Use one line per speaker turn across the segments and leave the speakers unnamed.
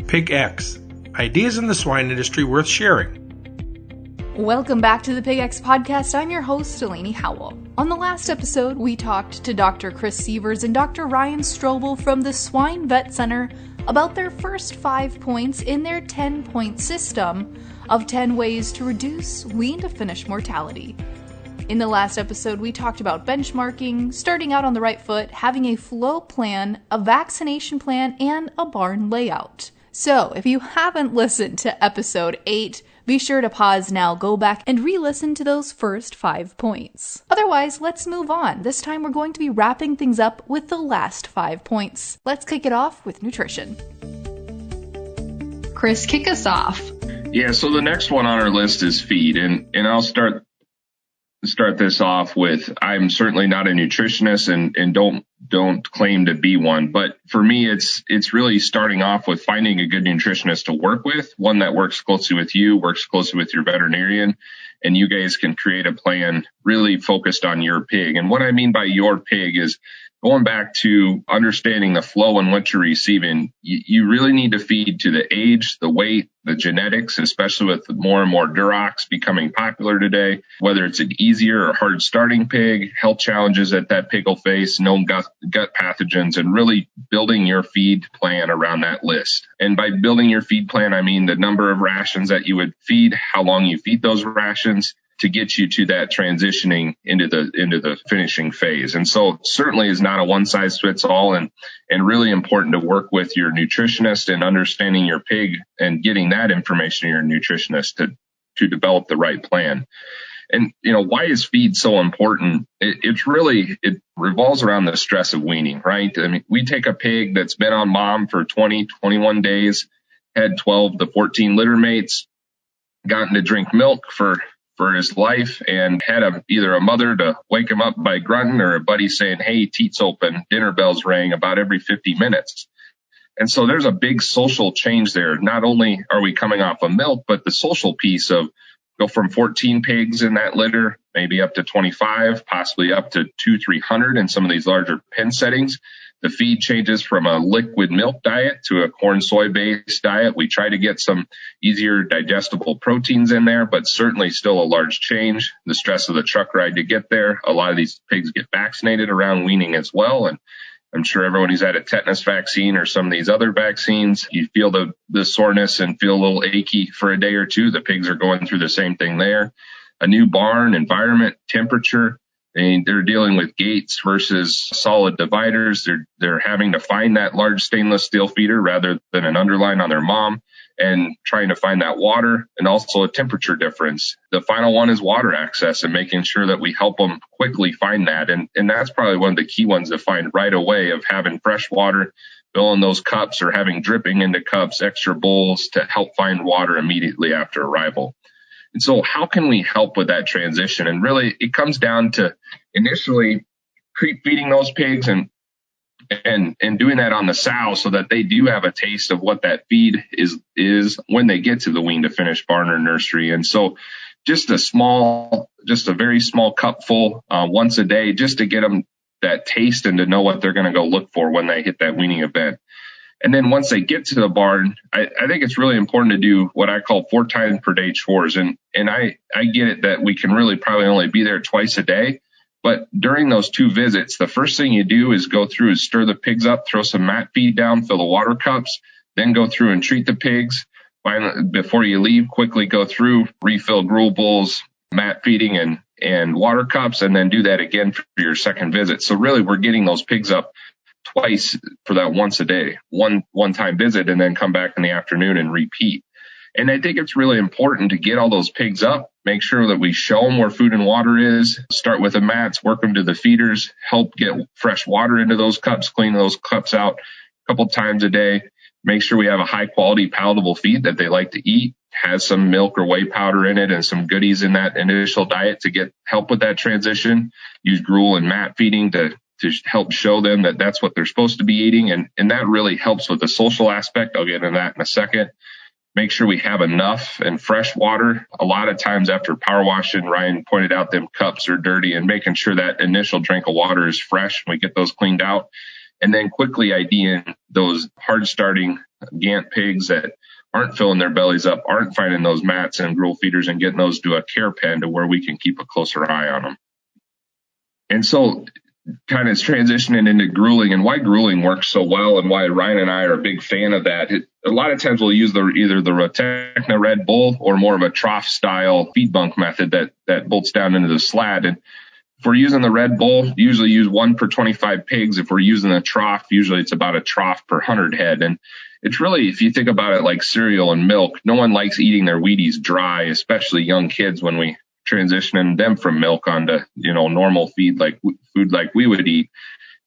Pig X. Ideas in the swine industry worth sharing.
Welcome back to the Pig X podcast. I'm your host, Delaney Howell. On the last episode, we talked to Dr. Chris Sievers and Dr. Ryan Strobel from the Swine Vet Center about their first 5 points in their 10-point system of 10 ways to reduce wean-to-finish mortality. In the last episode, we talked about benchmarking, starting out on the right foot, having a flow plan, a vaccination plan, and a barn layout. So, if you haven't listened to episode 8, be sure to pause now, go back, and re-listen to those first 5 points. Otherwise, let's move on. This time we're going to be wrapping things up with the last 5 points. Let's kick it off with nutrition. Chris, kick us off.
Yeah, so the next one on our list is feed, and I'll start this off with, I'm certainly not a nutritionist and don't claim to be one, but for me it's really starting off with finding a good nutritionist to work with, one that works closely with you, works closely with your veterinarian, and you guys can create a plan really focused on your pig. And what I mean by your pig is going back to understanding the flow and what you're receiving. You really need to feed to the age, the weight, the genetics, especially with more and more Durocs becoming popular today, whether it's an easier or hard starting pig, health challenges that pig will face, known gut pathogens, and really building your feed plan around that list. And by building your feed plan, I mean the number of rations that you would feed, how long you feed those rations, to get you to that transitioning into the finishing phase. And so certainly is not a one size fits all, and really important to work with your nutritionist and understanding your pig and getting that information to your nutritionist to develop the right plan. And, why is feed so important? It revolves around the stress of weaning, right? I mean, we take a pig that's been on mom for 20, 21 days, had 12 to 14 litter mates, gotten to drink milk for his life, and had either a mother to wake him up by grunting or a buddy saying, hey, teats open, dinner bells rang about every 50 minutes. And so there's a big social change there. Not only are we coming off of milk, but the social piece of go from 14 pigs in that litter, maybe up to 25, possibly up to 200-300 in some of these larger pen settings. The feed changes from a liquid milk diet to a corn soy based diet. We try to get some easier digestible proteins in there, but certainly still a large change. The stress of the truck ride to get there. A lot of these pigs get vaccinated around weaning as well. And I'm sure everyone who's had a tetanus vaccine or some of these other vaccines, you feel the soreness and feel a little achy for a day or two. The pigs are going through the same thing there. A new barn, environment, temperature. They're dealing with gates versus solid dividers. They're having to find that large stainless steel feeder rather than an underline on their mom, and trying to find that water, and also a temperature difference. The final one is water access and making sure that we help them quickly find that. And that's probably one of the key ones to find right away, of having fresh water, filling those cups, or having dripping into cups, extra bowls to help find water immediately after arrival. And so how can we help with that transition? And really, it comes down to initially creep feeding those pigs and doing that on the sow so that they do have a taste of what that feed is when they get to the wean to finish barn or nursery. And so just a very small cupful once a day, just to get them that taste and to know what they're going to go look for when they hit that weaning event. And then once they get to the barn, I think it's really important to do what I call 4 times per day chores. And I get it that we can really probably only be there twice a day. But during those 2 visits, the first thing you do is go through and stir the pigs up, throw some mat feed down, fill the water cups, then go through and treat the pigs. Finally, before you leave, quickly go through, refill gruel bowls, mat feeding and water cups, and then do that again for your second visit. So really, we're getting those pigs up twice for that once a day, one time visit, and then come back in the afternoon and repeat. And I think it's really important to get all those pigs up, make sure that we show them where food and water is, start with the mats, work them to the feeders, help get fresh water into those cups, clean those cups out a couple times a day, make sure we have a high quality palatable feed that they like to eat, has some milk or whey powder in it and some goodies in that initial diet to help with that transition. Use gruel and mat feeding to help show them that that's what they're supposed to be eating. And that really helps with the social aspect. I'll get into that in a second. Make sure we have enough and fresh water. A lot of times after power washing, Ryan pointed out them cups are dirty, and making sure that initial drink of water is fresh and we get those cleaned out. and then quickly IDing those hard starting Gant pigs that aren't filling their bellies up, aren't finding those mats and gruel feeders, and getting those to a care pen to where we can keep a closer eye on them. And so kind of transitioning into grueling and why grueling works so well and why Ryan and I are a big fan of that. A lot of times we'll use either the Rotechna Red Bull or more of a trough style feed bunk method that bolts down into the slat. And if we're using the Red Bull, usually use 1 per 25 pigs. If we're using the trough, usually it's about a trough per 100 head. And it's really, if you think about it like cereal and milk, no one likes eating their Wheaties dry, especially young kids when we transitioning them from milk onto, normal food like we would eat.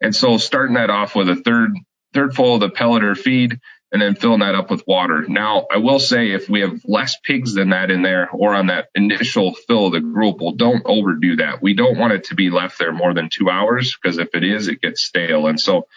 And so starting that off with a third full of the pellet or feed, and then filling that up with water. Now, I will say if we have less pigs than that in there or on that initial fill of the gruel bowl, don't overdo that. We don't want it to be left there more than 2 hours, because if it is, it gets stale. And so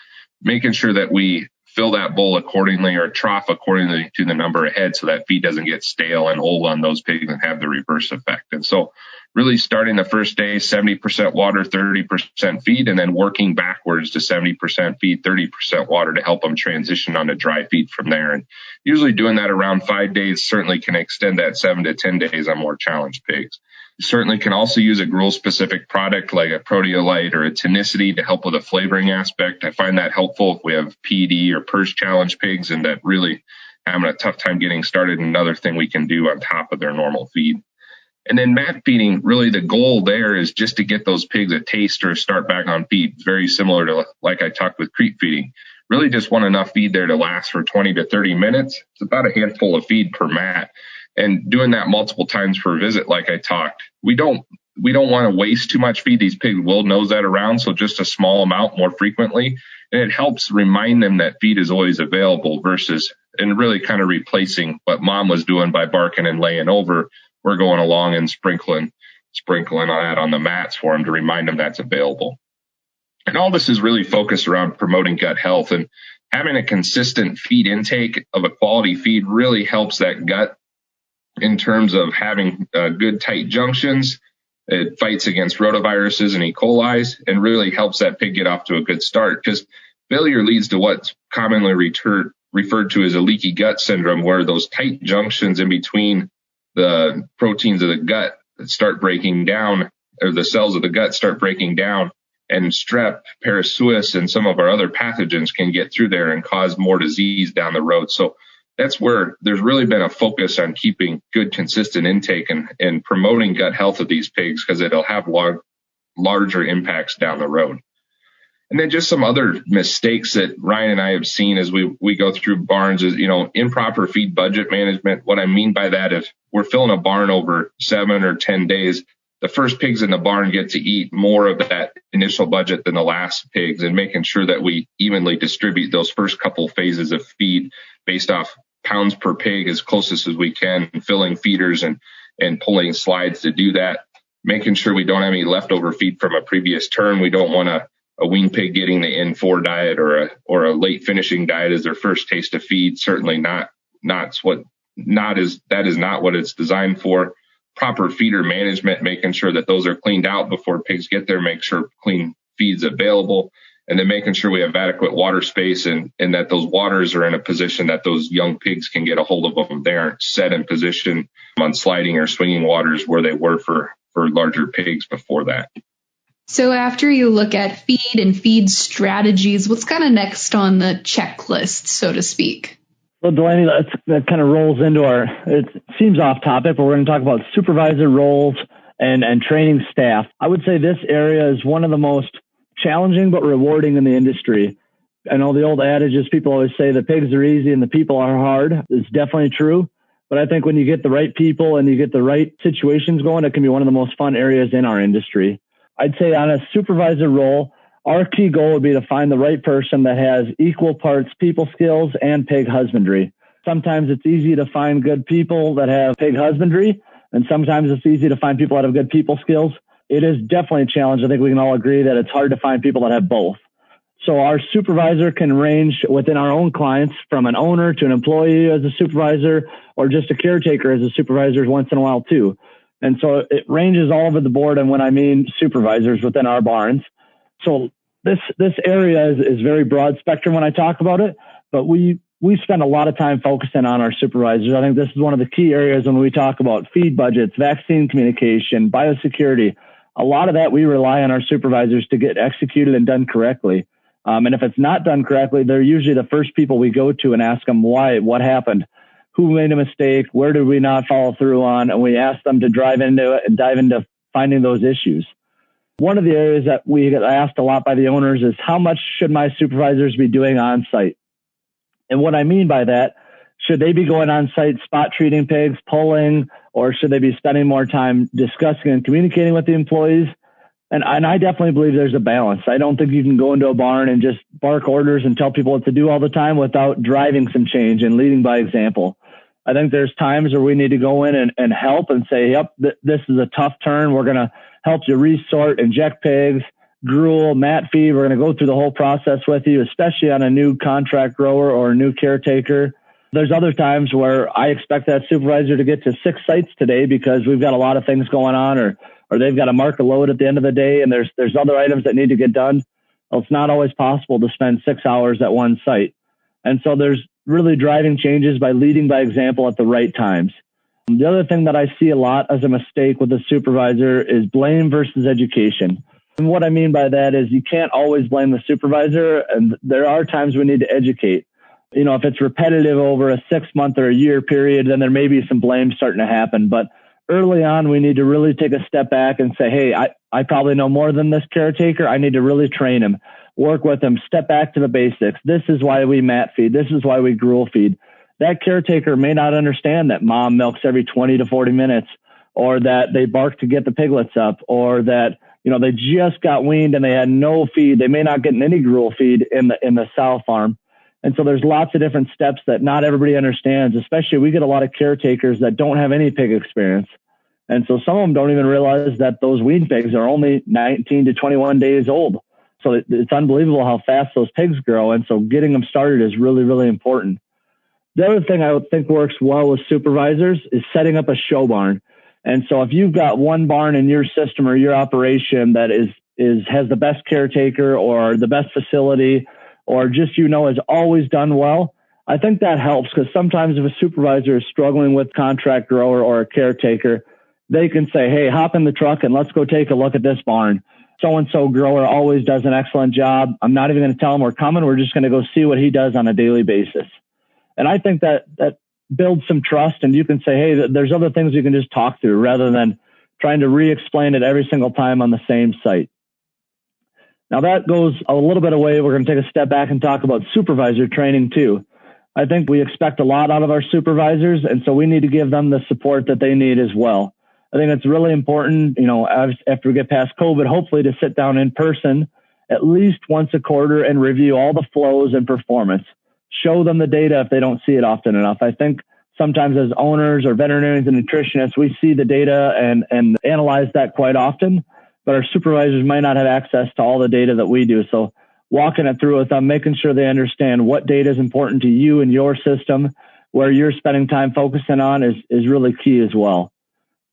making sure that we fill that bowl accordingly or trough accordingly to the number of heads so that feed doesn't get stale and old on those pigs and have the reverse effect. And so really starting the first day, 70% water, 30% feed, and then working backwards to 70% feed, 30% water to help them transition onto dry feed from there. And usually doing that around 5 days certainly can extend that 7 to 10 days on more challenged pigs. You certainly can also use a gruel-specific product like a proteolite or a tonicity to help with a flavoring aspect. I find that helpful if we have PD or purge challenge pigs and that really having a tough time getting started. Another thing we can do on top of their normal feed. And then mat feeding, really the goal there is just to get those pigs a taste or start back on feed. Very similar to like I talked with creep feeding. Really just want enough feed there to last for 20 to 30 minutes. It's about a handful of feed per mat. And doing that multiple times per visit, like I talked, we don't want to waste too much feed. These pigs will nose that around, so just a small amount more frequently. And it helps remind them that feed is always available versus, and really kind of replacing what mom was doing by barking and laying over. We're going along and sprinkling that on the mats for them to remind them that's available. And all this is really focused around promoting gut health, and having a consistent feed intake of a quality feed really helps that gut in terms of having good tight junctions. It fights against rotaviruses and E. coli and really helps that pig get off to a good start, because failure leads to what's commonly referred to as a leaky gut syndrome, where those tight junctions in between the proteins of the gut start breaking down, or the cells of the gut start breaking down, and strep, parasuis, and some of our other pathogens can get through there and cause more disease down the road. So that's where there's really been a focus on keeping good, consistent intake and promoting gut health of these pigs, because it'll have larger impacts down the road. And then just some other mistakes that Ryan and I have seen as we go through barns is, improper feed budget management. What I mean by that is we're filling a barn over 7 or 10 days. The first pigs in the barn get to eat more of that initial budget than the last pigs, and making sure that we evenly distribute those first couple phases of feed based off pounds per pig as closest as we can, filling feeders and pulling slides to do that, making sure we don't have any leftover feed from a previous turn. We don't want a wean pig getting the N4 diet or a late finishing diet as their first taste of feed. Certainly that is not what it's designed for. Proper feeder management, making sure that those are cleaned out before pigs get there, make sure clean feed's available, and then making sure we have adequate water space and that those waters are in a position that those young pigs can get a hold of them. They aren't set in position on sliding or swinging waters where they were for larger pigs before that.
So after you look at feed and feed strategies, what's kind of next on the checklist, so to speak?
Well, Delaney, that kind of rolls into it seems off topic, but we're going to talk about supervisor roles and training staff. I would say this area is one of the most challenging but rewarding in the industry. I know the old adage is people always say the pigs are easy and the people are hard. It's definitely true. But I think when you get the right people and you get the right situations going, it can be one of the most fun areas in our industry. I'd say on a supervisor role, our key goal would be to find the right person that has equal parts people skills and pig husbandry. Sometimes it's easy to find good people that have pig husbandry, and sometimes it's easy to find people that have good people skills. It is definitely a challenge. I think we can all agree that it's hard to find people that have both. So our supervisor can range within our own clients from an owner to an employee as a supervisor, or just a caretaker as a supervisor once in a while too. And so it ranges all over the board. And when I mean supervisors within our barns. So this area is very broad spectrum when I talk about it, but we spend a lot of time focusing on our supervisors. I think this is one of the key areas when we talk about feed budgets, vaccine communication, biosecurity. A lot of that we rely on our supervisors to get executed and done correctly. And if it's not done correctly, they're usually the first people we go to and ask them why, what happened, who made a mistake, where did we not follow through on, and we ask them to dive into finding those issues. One of the areas that we get asked a lot by the owners is how much should my supervisors be doing on site? And what I mean by that, should they be going on site spot treating pigs, pulling, or should they be spending more time discussing and communicating with the employees? And I definitely believe there's a balance. I don't think you can go into a barn and just bark orders and tell people what to do all the time without driving some change and leading by example. I think there's times where we need to go in and help and say, yep, this is a tough turn. We're going to help you resort, inject pigs, gruel, mat feed. We're going to go through the whole process with you, especially on a new contract grower or a new caretaker. There's other times where I expect that supervisor to get to 6 sites today because we've got a lot of things going on, or they've got to mark a load at the end of the day and there's other items that need to get done. Well, it's not always possible to spend 6 hours at one site. And so there's really driving changes by leading by example at the right times. The other thing that I see a lot as a mistake with a supervisor is blame versus education. And what I mean by that is you can't always blame the supervisor, and there are times we need to educate. You know, if it's repetitive over a 6-month or a year period, then there may be some blame starting to happen. But early on, we need to really take a step back and say, hey, I probably know more than this caretaker. I need to really train him, work with him, step back to the basics. This is why we mat feed. This is why we gruel feed. That caretaker may not understand that mom milks every 20 to 40 minutes, or that they bark to get the piglets up, or that, you know, they just got weaned and they had no feed. They may not get any gruel feed in the sow farm. And so there's lots of different steps that not everybody understands, especially we get a lot of caretakers that don't have any pig experience. And so some of them don't even realize that those weaned pigs are only 19 to 21 days old. So it's unbelievable how fast those pigs grow. And so getting them started is really, really important. The other thing I would think works well with supervisors is setting up a show barn. And so if you've got one barn in your system or your operation that has the best caretaker or the best facility, or just, you know, has always done well, I think that helps, because sometimes if a supervisor is struggling with contract grower or a caretaker, they can say, hey, hop in the truck and let's go take a look at this barn. So-and-so grower always does an excellent job. I'm not even going to tell him we're coming. We're just going to go see what he does on a daily basis. And I think that builds some trust, and you can say, hey, there's other things you can just talk through rather than trying to re-explain it every single time on the same site. Now that goes a little bit away. We're going to take a step back and talk about supervisor training too. I think we expect a lot out of our supervisors, and so we need to give them the support that they need as well. I think it's really important, you know, after we get past COVID, hopefully to sit down in person at least once a quarter and review all the flows and performance. Show them the data if they don't see it often enough. I think sometimes as owners or veterinarians and nutritionists, we see the data and analyze that quite often, but our supervisors might not have access to all the data that we do. So walking it through with them, making sure they understand what data is important to you and your system, where you're spending time focusing on is really key as well.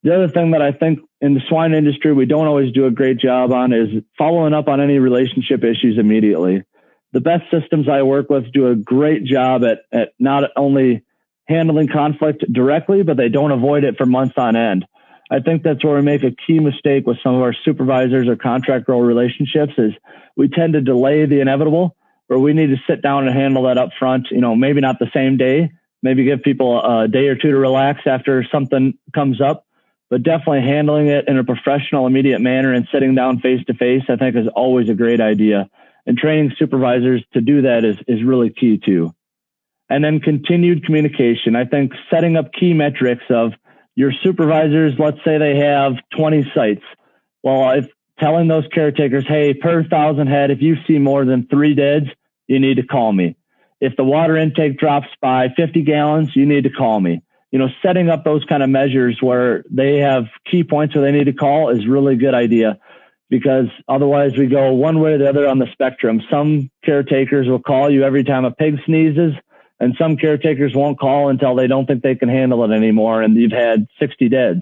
The other thing that I think in the swine industry we don't always do a great job on is following up on any relationship issues immediately. The best systems I work with do a great job at not only handling conflict directly, but they don't avoid it for months on end. I think that's where we make a key mistake with some of our supervisors or contract grower relationships is we tend to delay the inevitable, where we need to sit down and handle that up front, you know, maybe not the same day, maybe give people a day or two to relax after something comes up, but definitely handling it in a professional, immediate manner and sitting down face to face, I think is always a great idea. And training supervisors to do that is really key too. And then continued communication. I think setting up key metrics of your supervisors, let's say they have 20 sites. Well, if telling those caretakers, hey, per 1,000 head, if you see more than 3 deads, you need to call me. If the water intake drops by 50 gallons, you need to call me. You know, setting up those kind of measures where they have key points where they need to call is really a good idea, because otherwise we go one way or the other on the spectrum. Some caretakers will call you every time a pig sneezes, and some caretakers won't call until they don't think they can handle it anymore and you've had 60 deads.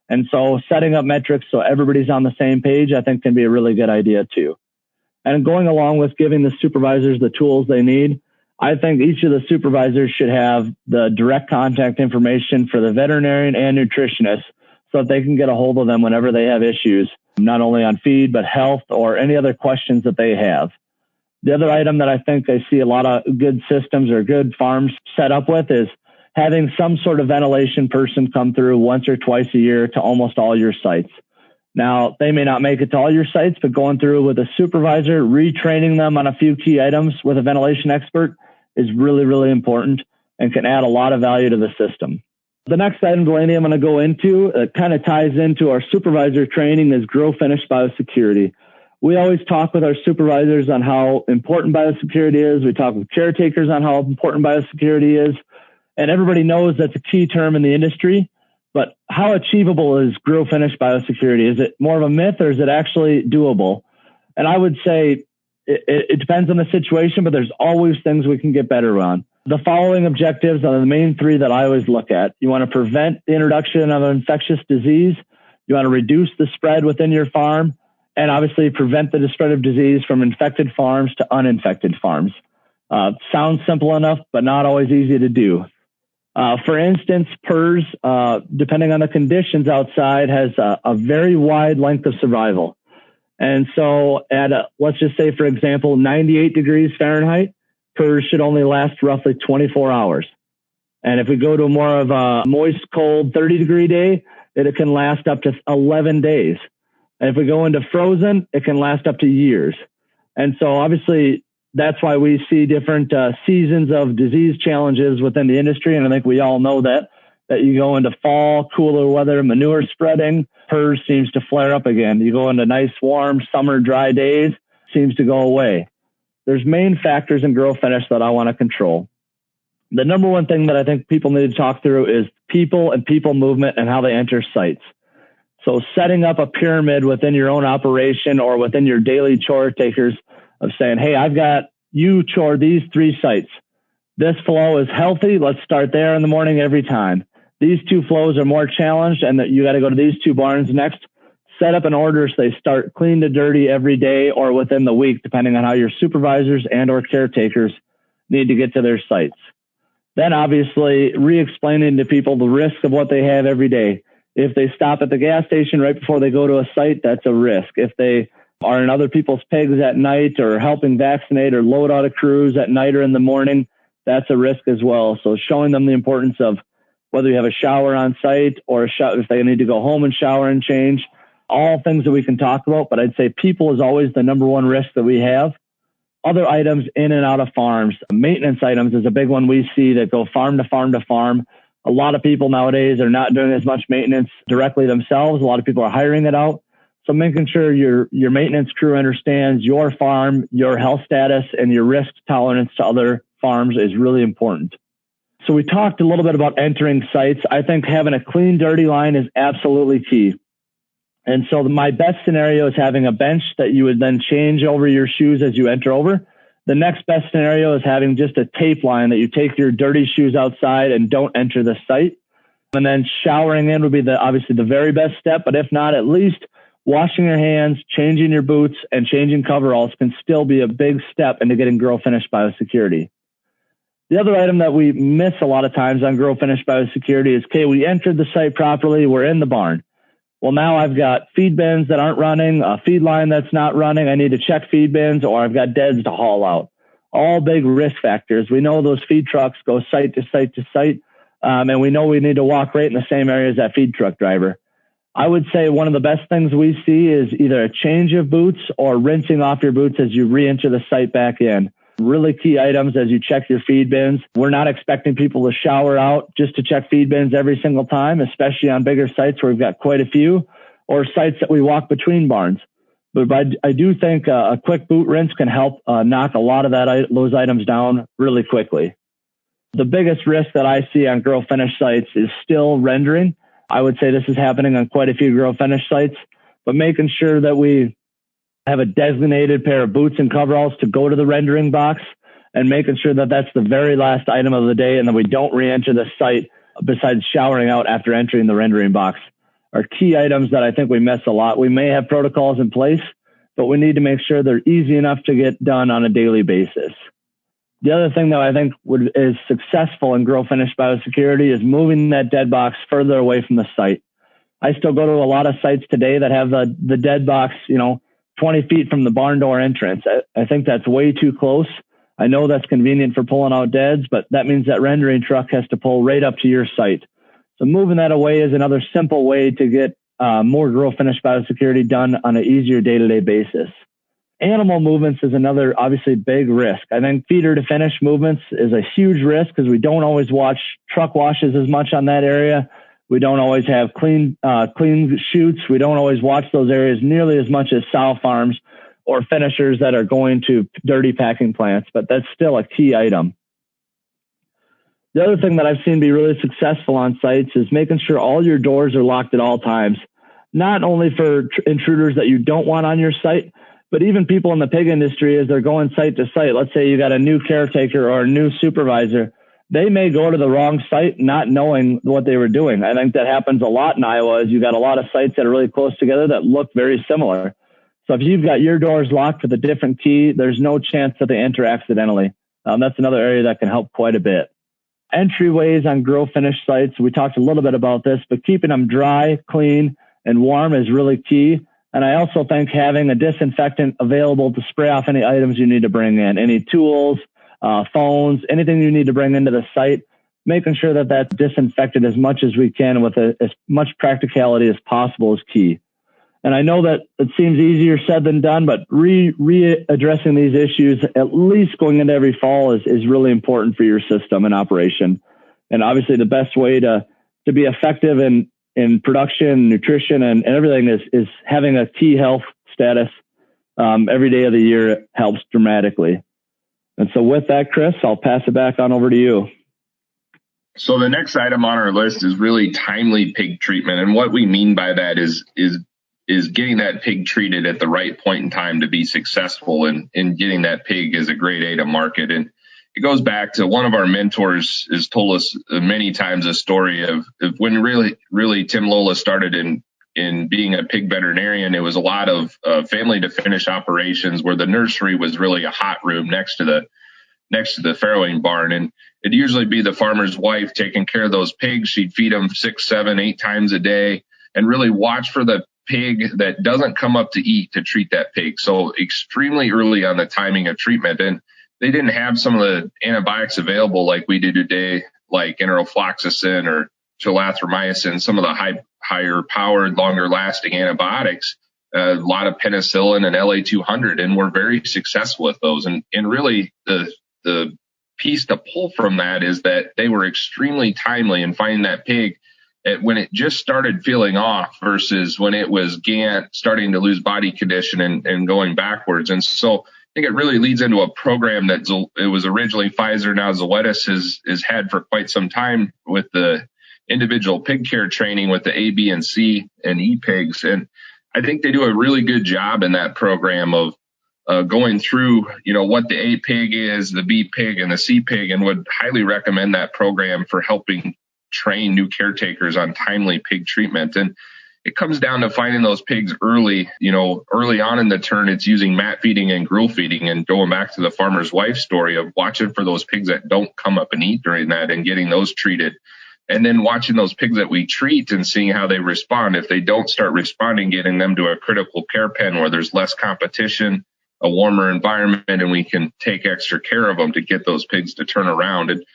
And so setting up metrics so everybody's on the same page, I think, can be a really good idea too. And going along with giving the supervisors the tools they need, I think each of the supervisors should have the direct contact information for the veterinarian and nutritionist so that they can get a hold of them whenever they have issues, not only on feed, but health or any other questions that they have. The other item that I think I see a lot of good systems or good farms set up with is having some sort of ventilation person come through once or twice a year to almost all your sites. Now, they may not make it to all your sites, but going through with a supervisor, retraining them on a few key items with a ventilation expert is really, really important and can add a lot of value to the system. The next item, Delaney, I'm going to go into, that kind of ties into our supervisor training, is grow finish biosecurity. We always talk with our supervisors on how important biosecurity is. We talk with caretakers on how important biosecurity is. And everybody knows that's a key term in the industry. But how achievable is grow finish biosecurity? Is it more of a myth or is it actually doable? And I would say it depends on the situation, but there's always things we can get better on. The following objectives are the main three that I always look at. You want to prevent the introduction of an infectious disease. You want to reduce the spread within your farm, and obviously prevent the spread of disease from infected farms to uninfected farms. Sounds simple enough, but not always easy to do. For instance, PRRS, depending on the conditions outside, has a very wide length of survival. And so at, let's just say, for example, 98 degrees Fahrenheit, PRRS should only last roughly 24 hours. And if we go to more of a moist, cold 30-degree day, it can last up to 11 days. And if we go into frozen, it can last up to years. And so obviously, that's why we see different seasons of disease challenges within the industry. And I think we all know that you go into fall, cooler weather, manure spreading, PRRS seems to flare up again. You go into nice, warm, summer, dry days, seems to go away. There's main factors in grow finish that I want to control. The number one thing that I think people need to talk through is people and people movement and how they enter sites. So setting up a pyramid within your own operation or within your daily chore takers of saying, hey, I've got you chore these 3 sites. This flow is healthy. Let's start there in the morning every time. These 2 flows are more challenged and that you got to go to these 2 barns next. Set up an order so they start clean to dirty every day or within the week, depending on how your supervisors and or caretakers need to get to their sites. Then obviously re-explaining to people the risk of what they have every day. If they stop at the gas station right before they go to a site, that's a risk. If they are in other people's pigs at night or helping vaccinate or load out of crews at night or in the morning, that's a risk as well. So showing them the importance of whether you have a shower on site or if they need to go home and shower and change, all things that we can talk about. But I'd say people is always the number one risk that we have. Other items in and out of farms, maintenance items is a big one we see that go farm to farm to farm. A lot of people nowadays are not doing as much maintenance directly themselves. A lot of people are hiring it out. So making sure your maintenance crew understands your farm, your health status, and your risk tolerance to other farms is really important. So we talked a little bit about entering sites. I think having a clean, dirty line is absolutely key. And so my best scenario is having a bench that you would then change over your shoes as you enter over. The next best scenario is having just a tape line that you take your dirty shoes outside and don't enter the site. And then showering in would be obviously the very best step, but if not, at least washing your hands, changing your boots, and changing coveralls can still be a big step into getting grow finish biosecurity. The other item that we miss a lot of times on grow finish biosecurity is, okay, we entered the site properly, we're in the barn. Well, now I've got feed bins that aren't running, a feed line that's not running. I need to check feed bins, or I've got deads to haul out. All big risk factors. We know those feed trucks go site to site to site, and we know we need to walk right in the same area as that feed truck driver. I would say one of the best things we see is either a change of boots or rinsing off your boots as you re-enter the site back in. Really key items as you check your feed bins. We're not expecting people to shower out just to check feed bins every single time, especially on bigger sites where we've got quite a few, or sites that we walk between barns. But I do think a quick boot rinse can help knock a lot of those items down really quickly. The biggest risk that I see on grow finish sites is still rendering. I would say this is happening on quite a few grow finish sites, but making sure that we have a designated pair of boots and coveralls to go to the rendering box and making sure that that's the very last item of the day and that we don't re-enter the site besides showering out after entering the rendering box are key items that I think we miss a lot. We may have protocols in place, but we need to make sure they're easy enough to get done on a daily basis. The other thing that I think is successful in grow finish biosecurity is moving that dead box further away from the site. I still go to a lot of sites today that have the dead box, 20 feet from the barn door entrance. I think that's way too close. I know that's convenient for pulling out deads, but that means that rendering truck has to pull right up to your site. So moving that away is another simple way to get more grow finish biosecurity done on an easier day-to-day basis. Animal movements is another obviously big risk. I think feeder to finish movements is a huge risk because we don't always watch truck washes as much on that area. We don't always have clean chutes. We don't always watch those areas nearly as much as sow farms or finishers that are going to dirty packing plants, but that's still a key item. The other thing that I've seen be really successful on sites is making sure all your doors are locked at all times, not only for intruders that you don't want on your site, but even people in the pig industry, as they're going site to site. Let's say you got a new caretaker or a new supervisor. They may go to the wrong site not knowing what they were doing. I think that happens a lot in Iowa. Is you got a lot of sites that are really close together that look very similar. So if you've got your doors locked with a different key, there's no chance that they enter accidentally. That's another area that can help quite a bit. Entryways on grow finish sites, we talked a little bit about this, but keeping them dry, clean, and warm is really key. And I also think having a disinfectant available to spray off any items you need to bring in, any tools, phones, anything you need to bring into the site, making sure that that's disinfected as much as we can with as much practicality as possible is key. And I know that it seems easier said than done, but readdressing these issues, at least going into every fall, is really important for your system and operation. And obviously the best way to be effective in production, nutrition, and everything is having a key health status every day of the year helps dramatically. And so with that, Chris, I'll pass it back on over to you.
So the next item on our list is really timely pig treatment. And what we mean by that is getting that pig treated at the right point in time to be successful in getting that pig as a grade A to market. And it goes back to one of our mentors has told us many times a story of when really Tim Lola started in being a pig veterinarian. It was a lot of family to finish operations where the nursery was really a hot room next to the farrowing barn. And it'd usually be the farmer's wife taking care of those pigs. She'd feed them 6, 7, 8 times a day and really watch for the pig that doesn't come up to eat to treat that pig. So extremely early on the timing of treatment. And they didn't have some of the antibiotics available like we do today, like enterofloxacin or tulathromycin, some of the higher powered, longer lasting antibiotics, a lot of penicillin and LA200, and we're very successful with those. And really the piece to pull from that is that they were extremely timely in finding that pig when it just started feeling off versus when it was starting to lose body condition and going backwards. And so I think it really leads into a program that it was originally Pfizer, now Zoetis has had for quite some time with the individual pig care training with the A, B, and C and E pigs. And I think they do a really good job in that program of going through, what the A pig is, the B pig, and the C pig, and would highly recommend that program for helping train new caretakers on timely pig treatment. And it comes down to finding those pigs early on in the turn. It's using mat feeding and gruel feeding, and going back to the farmer's wife story of watching for those pigs that don't come up and eat during that and getting those treated. And then watching those pigs that we treat and seeing how they respond. If they don't start responding, getting them to a critical care pen where there's less competition, a warmer environment, and we can take extra care of them to get those pigs to turn around. And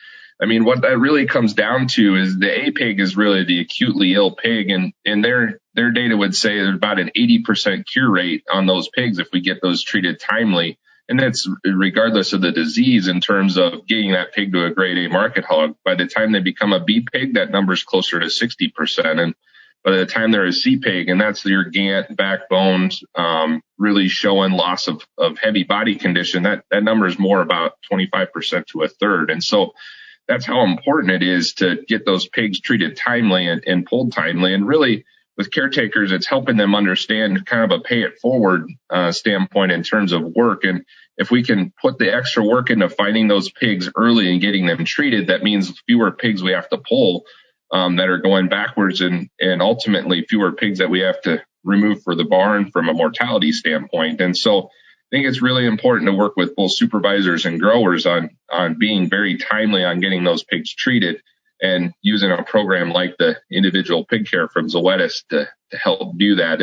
I mean, what that really comes down to is the A pig is really the acutely ill pig, and their data would say there's about an 80% cure rate on those pigs if we get those treated timely. And that's regardless of the disease in terms of getting that pig to a grade A market hog. By the time they become a B pig, that number's closer to 60%. And by the time they're a C pig, and that's your gant, backbones, really showing loss of heavy body condition, that number is more about 25% to a third. And so that's how important it is to get those pigs treated timely and pulled timely. And really, with caretakers, it's helping them understand kind of a pay it forward standpoint in terms of work. And if we can put the extra work into finding those pigs early and getting them treated, that means fewer pigs we have to pull that are going backwards, and ultimately fewer pigs that we have to removed for the barn from a mortality standpoint. And so I think it's really important to work with both supervisors and growers on being very timely on getting those pigs treated and using a program like the individual pig care from Zoetis to help do that.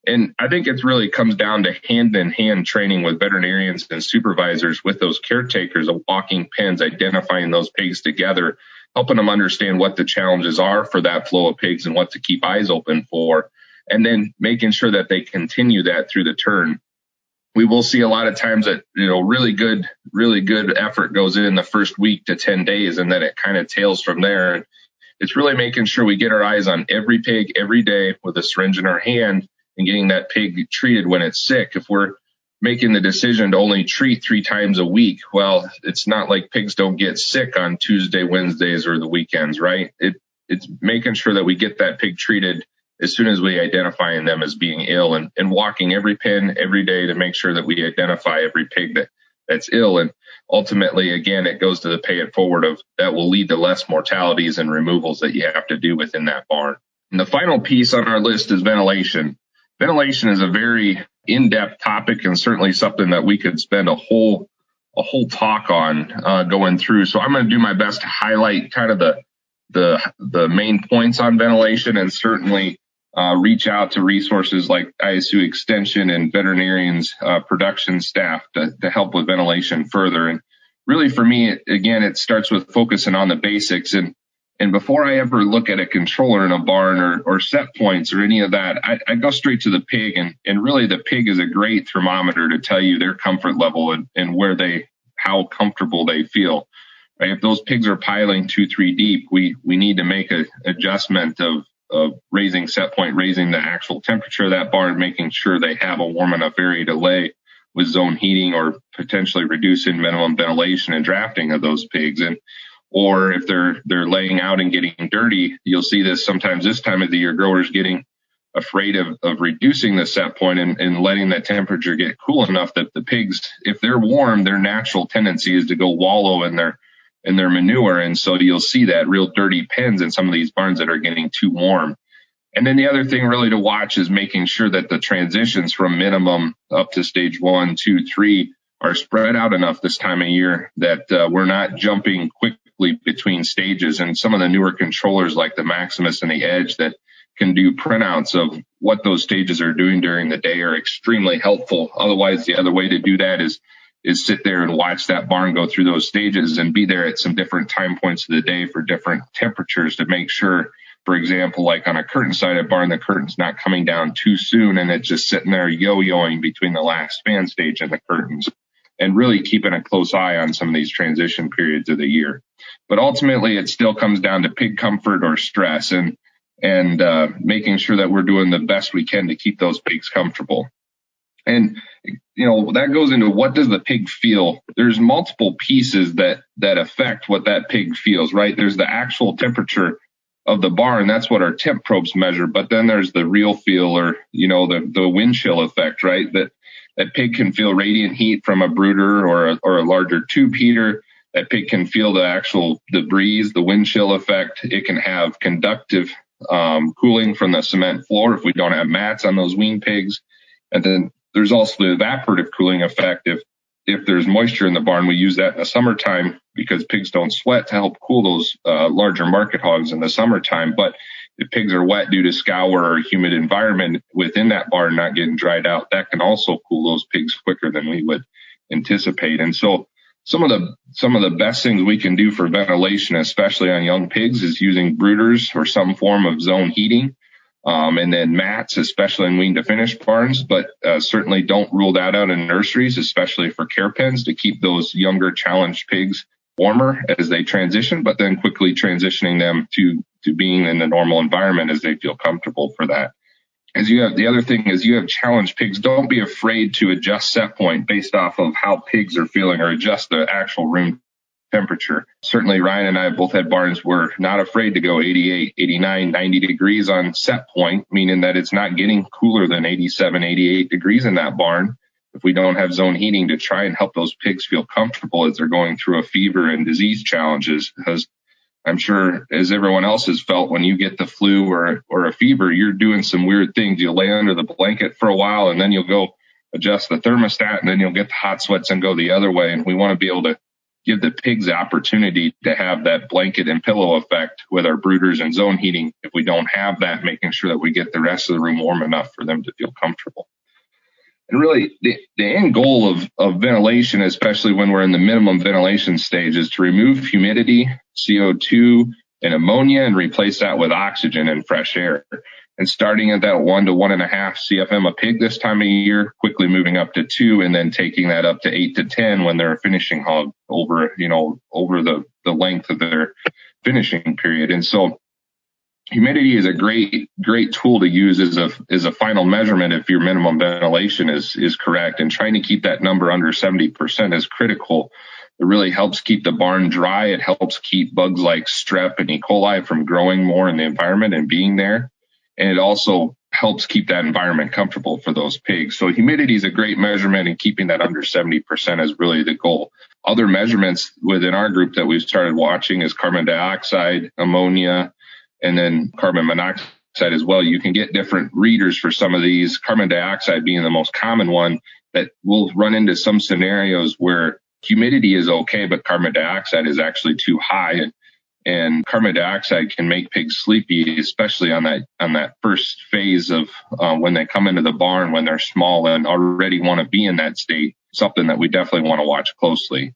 And I think it really comes down to hand-in-hand training with veterinarians and supervisors with those caretakers of walking pens, identifying those pigs together, helping them understand what the challenges are for that flow of pigs and what to keep eyes open for, and then making sure that they continue that through the turn. We will see a lot of times that, really good effort goes in the first week to 10 days, and then it kind of tails from there. And it's really making sure we get our eyes on every pig every day with a syringe in our hand and getting that pig treated when it's sick. If we're making the decision to only treat 3 times a week, well, it's not like pigs don't get sick on Tuesday, Wednesdays, or the weekends, right? It's making sure that we get that pig treated as soon as we identify them as being ill, and walking every pen every day to make sure that we identify every pig that's ill. And ultimately, again, it goes to the pay it forward of that will lead to less mortalities and removals that you have to do within that barn. And the final piece on our list is ventilation. Ventilation is a very in-depth topic and certainly something that we could spend a whole talk on going through. So I'm going to do my best to highlight kind of the main points on ventilation, and certainly reach out to resources like ISU Extension and veterinarians, production staff to help with ventilation further. And really for me, it starts with focusing on the basics. And before I ever look at a controller in a barn or set points or any of that, I go straight to the pig. And really the pig is a great thermometer to tell you their comfort level and how comfortable they feel. Right? If those pigs are piling 2-3 deep, we need to make an adjustment of raising set point, raising the actual temperature of that barn, making sure they have a warm enough area to lay with zone heating, or potentially reducing minimum ventilation and drafting of those pigs. Or if they're laying out and getting dirty, you'll see this sometimes this time of the year, growers getting afraid of reducing the set point and letting that temperature get cool enough that the pigs, if they're warm, their natural tendency is to go wallow in their manure. And so you'll see that real dirty pens in some of these barns that are getting too warm. And then the other thing really to watch is making sure that the transitions from minimum up to stage 1, 2, 3 are spread out enough this time of year that we're not jumping quickly between stages. And some of the newer controllers like the Maximus and the Edge that can do printouts of what those stages are doing during the day are extremely helpful. Otherwise, the other way to do that is sit there and watch that barn go through those stages and be there at some different time points of the day for different temperatures to make sure, for example, like on a curtain-sided barn, the curtain's not coming down too soon and it's just sitting there yo-yoing between the last fan stage and the curtains, and really keeping a close eye on some of these transition periods of the year. But ultimately, it still comes down to pig comfort or stress and making sure that we're doing the best we can to keep those pigs comfortable. And, that goes into what does the pig feel? There's multiple pieces that affect what that pig feels, right? There's the actual temperature of the barn. That's what our temp probes measure. But then there's the real feel, or, the wind chill effect, right? That pig can feel radiant heat from a brooder or a larger tube heater. That pig can feel the breeze, the wind chill effect. It can have conductive cooling from the cement floor if we don't have mats on those wean pigs. And then there's also the evaporative cooling effect. If there's moisture in the barn, we use that in the summertime because pigs don't sweat to help cool those larger market hogs in the summertime. But if pigs are wet due to scour or humid environment within that barn not getting dried out, that can also cool those pigs quicker than we would anticipate. And so some of the best things we can do for ventilation, especially on young pigs, is using brooders or some form of zone heating, and then mats, especially in wean-to-finish barns. But certainly don't rule that out in nurseries, especially for care pens, to keep those younger challenged pigs warmer as they transition, but then quickly transitioning them to being in the normal environment as they feel comfortable for that. The other thing is you have challenged pigs. Don't be afraid to adjust set point based off of how pigs are feeling, or adjust the actual room temperature. Certainly Ryan and I both had barns we're not afraid to go 88, 89, 90 degrees on set point, meaning that it's not getting cooler than 87, 88 degrees in that barn if we don't have zone heating, to try and help those pigs feel comfortable as they're going through a fever and disease challenges. Because I'm sure as everyone else has felt, when you get the flu or a fever, you're doing some weird things. You'll lay under the blanket for a while, and then you'll go adjust the thermostat, and then you'll get the hot sweats and go the other way. And we want to be able to give the pigs the opportunity to have that blanket and pillow effect with our brooders and zone heating. If we don't have that, making sure that we get the rest of the room warm enough for them to feel comfortable. And really, the end goal of ventilation, especially when we're in the minimum ventilation stage, is to remove humidity, CO2, and ammonia, and replace that with oxygen and fresh air. And starting at that 1 to 1.5 CFM a pig this time of year, quickly moving up to 2, and then taking that up to 8 to 10 when they're a finishing hog over the length of their finishing period. And so humidity is a great tool to use as a final measurement if your minimum ventilation is correct. And trying to keep that number under 70% is critical. It really helps keep the barn dry. It helps keep bugs like strep and E. coli from growing more in the environment and being there. And it also helps keep that environment comfortable for those pigs. So humidity is a great measurement, and keeping that under 70% is really the goal. Other measurements within our group that we've started watching is carbon dioxide, ammonia, and then carbon monoxide as well. You can get different readers for some of these, carbon dioxide being the most common one, that will run into some scenarios where humidity is okay, but carbon dioxide is actually too high. And carbon dioxide can make pigs sleepy, especially on that first phase of when they come into the barn, when they're small and already want to be in that state, something that we definitely want to watch closely.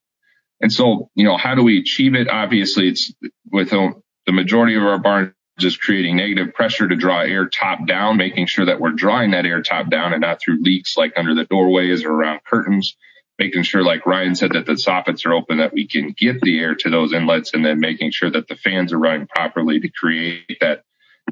And so, how do we achieve it? Obviously, it's with the majority of our barns just creating negative pressure to draw air top down, making sure that we're drawing that air top down and not through leaks like under the doorways or around curtains. Making sure, like Ryan said, that the soffits are open, that we can get the air to those inlets, and then making sure that the fans are running properly to create that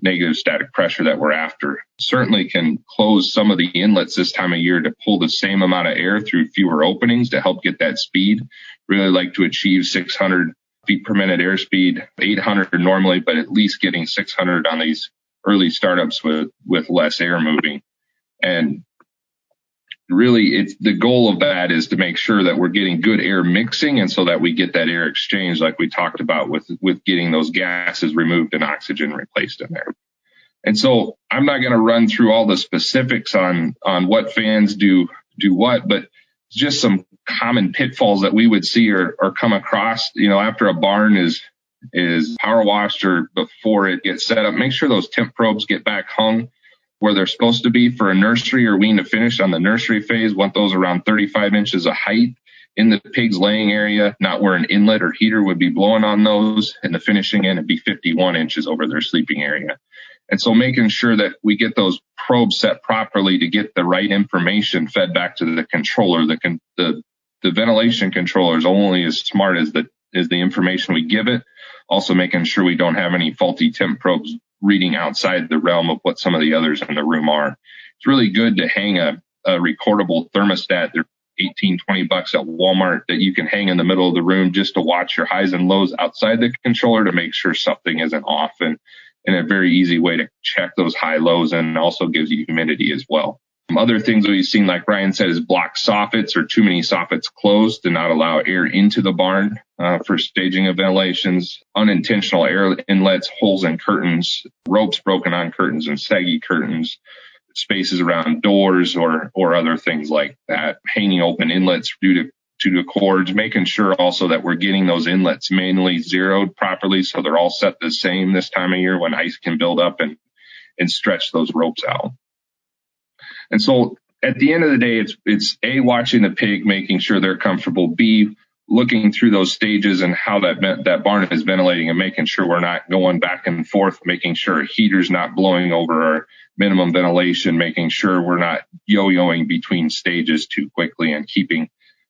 negative static pressure that we're after. Certainly can close some of the inlets this time of year to pull the same amount of air through fewer openings to help get that speed. Really like to achieve 600 feet per minute airspeed, 800 normally, but at least getting 600 on these early startups with less air moving. And really, it's the goal of that is to make sure that we're getting good air mixing, and so that we get that air exchange like we talked about with getting those gases removed and oxygen replaced in there. And so I'm not going to run through all the specifics on what fans do what, but just some common pitfalls that we would see or come across, after a barn is power washed or before it gets set up. Make sure those temp probes get back hung where they're supposed to be for a nursery or wean to finish on the nursery phase. Want those around 35 inches of height in the pig's laying area, not where an inlet or heater would be blowing on those. And the finishing end would be 51 inches over their sleeping area. And so making sure that we get those probes set properly to get the right information fed back to the controller. The ventilation controller is only as smart as the information we give it. Also making sure we don't have any faulty temp probes reading outside the realm of what some of the others in the room are. It's really good to hang a recordable thermostat. They're $18, $20 at Walmart that you can hang in the middle of the room just to watch your highs and lows outside the controller to make sure something isn't off, and a very easy way to check those high lows, and also gives you humidity as well. Other things we've seen, like Ryan said, is blocked soffits or too many soffits closed to not allow air into the barn for staging of ventilations, unintentional air inlets, holes in curtains, ropes broken on curtains and saggy curtains, spaces around doors or other things like that, hanging open inlets due to cords, making sure also that we're getting those inlets manually zeroed properly so they're all set the same this time of year when ice can build up and stretch those ropes out. And so at the end of the day, it's A, watching the pig, making sure they're comfortable, B, looking through those stages and how that barn is ventilating and making sure we're not going back and forth, making sure a heater's not blowing over our minimum ventilation, making sure we're not yo-yoing between stages too quickly and keeping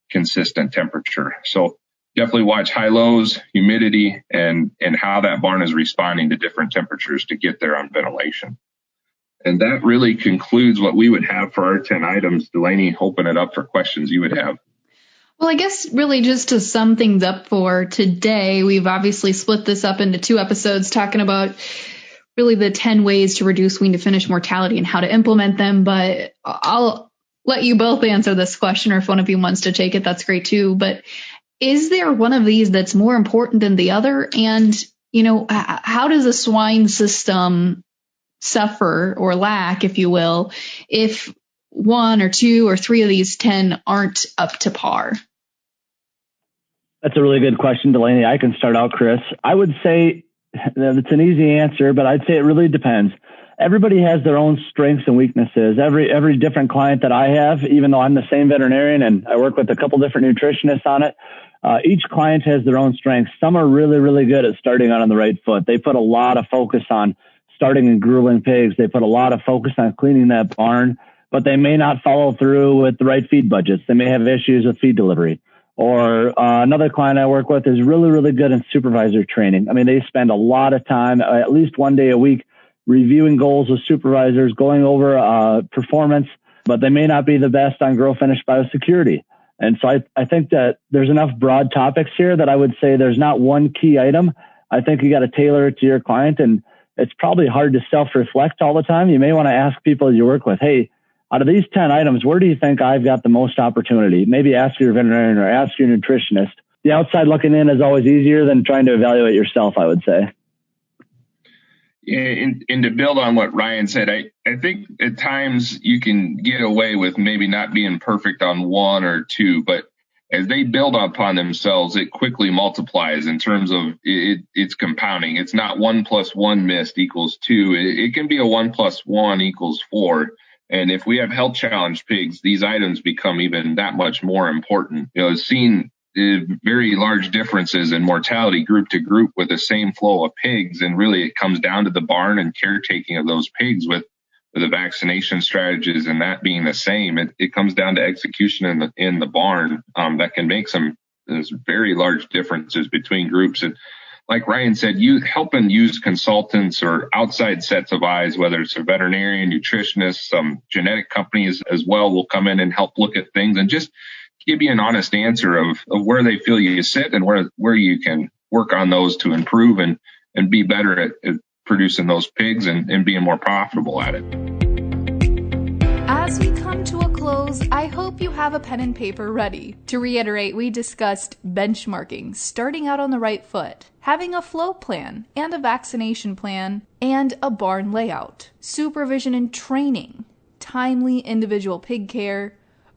consistent temperature. So definitely watch high lows, humidity, and how that barn is responding to different temperatures to get there on ventilation. And that really concludes what we would have for our 10 items. Delaney, open it up for questions you would have.
Well, I guess really just to sum things up for today, we've obviously split this up into 2 episodes talking about really the 10 ways to reduce wean-to-finish mortality and how to implement them. But I'll let you both answer this question, or if one of you wants to take it, that's great too. But is there one of these that's more important than the other? And how does a swine system suffer or lack, if you will, if 1 or 2 or 3 of these 10 aren't up to par?
That's a really good question, Delaney. I can start out, Chris. I would say it's an easy answer, but I'd say it really depends. Everybody has their own strengths and weaknesses. Every different client that I have, even though I'm the same veterinarian and I work with a couple different nutritionists on it, each client has their own strengths. Some are really, really good at starting out on the right foot. They put a lot of focus on starting and grueling pigs. They put a lot of focus on cleaning that barn, but they may not follow through with the right feed budgets. They may have issues with feed delivery. Or another client I work with is really, really good in supervisor training. I mean, they spend a lot of time, at least one day a week, reviewing goals with supervisors, going over performance, but they may not be the best on grow finish biosecurity. And so I think that there's enough broad topics here that I would say there's not one key item. I think you got to tailor it to your client, and it's probably hard to self-reflect all the time. You may want to ask people you work with, hey, out of these 10 items, where do you think I've got the most opportunity? Maybe ask your veterinarian or ask your nutritionist. The outside looking in is always easier than trying to evaluate yourself, I would say.
And to build on what Ryan said, I think at times you can get away with maybe not being perfect on 1 or 2, but as they build upon themselves, it quickly multiplies in terms of it's compounding. It's not 1 + 1 missed equals 2. It can be a 1 + 1 = 4. And if we have health challenge pigs, these items become even that much more important. Seeing very large differences in mortality group to group with the same flow of pigs. And really it comes down to the barn and caretaking of those pigs with the vaccination strategies and that being the same. It comes down to execution in the barn that can make there's very large differences between groups. And like Ryan said, you help and use consultants or outside sets of eyes, whether it's a veterinarian, nutritionist, some genetic companies as well will come in and help look at things and just give you an honest answer of where they feel you sit and where you can work on those to improve and be better at producing those pigs and being more profitable at it.
As we come to a close, I hope you have a pen and paper ready. To reiterate, we discussed benchmarking, starting out on the right foot, having a flow plan and a vaccination plan, and a barn layout, supervision and training, timely individual pig care,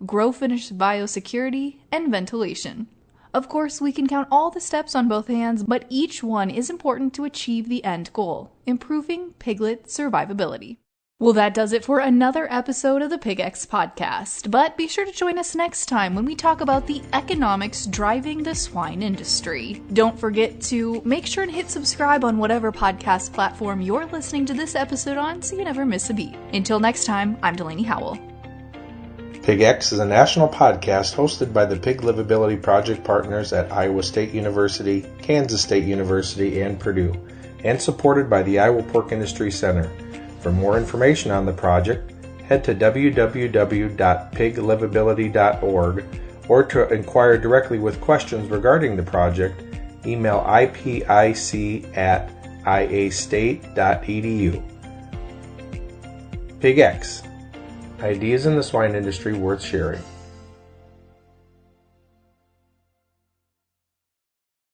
grow finish biosecurity, and ventilation. Of course, we can count all the steps on both hands, but each one is important to achieve the end goal, improving piglet survivability. Well, that does it for another episode of the PigX podcast, but be sure to join us next time when we talk about the economics driving the swine industry. Don't forget to make sure and hit subscribe on whatever podcast platform you're listening to this episode on so you never miss a beat. Until next time, I'm Delaney Howell.
PigX is a national podcast hosted by the Pig Livability Project partners at Iowa State University, Kansas State University, and Purdue, and supported by the Iowa Pork Industry Center. For more information on the project, head to www.piglivability.org, or to inquire directly with questions regarding the project, email ipic@iastate.edu. PigX. Ideas in the swine industry worth sharing.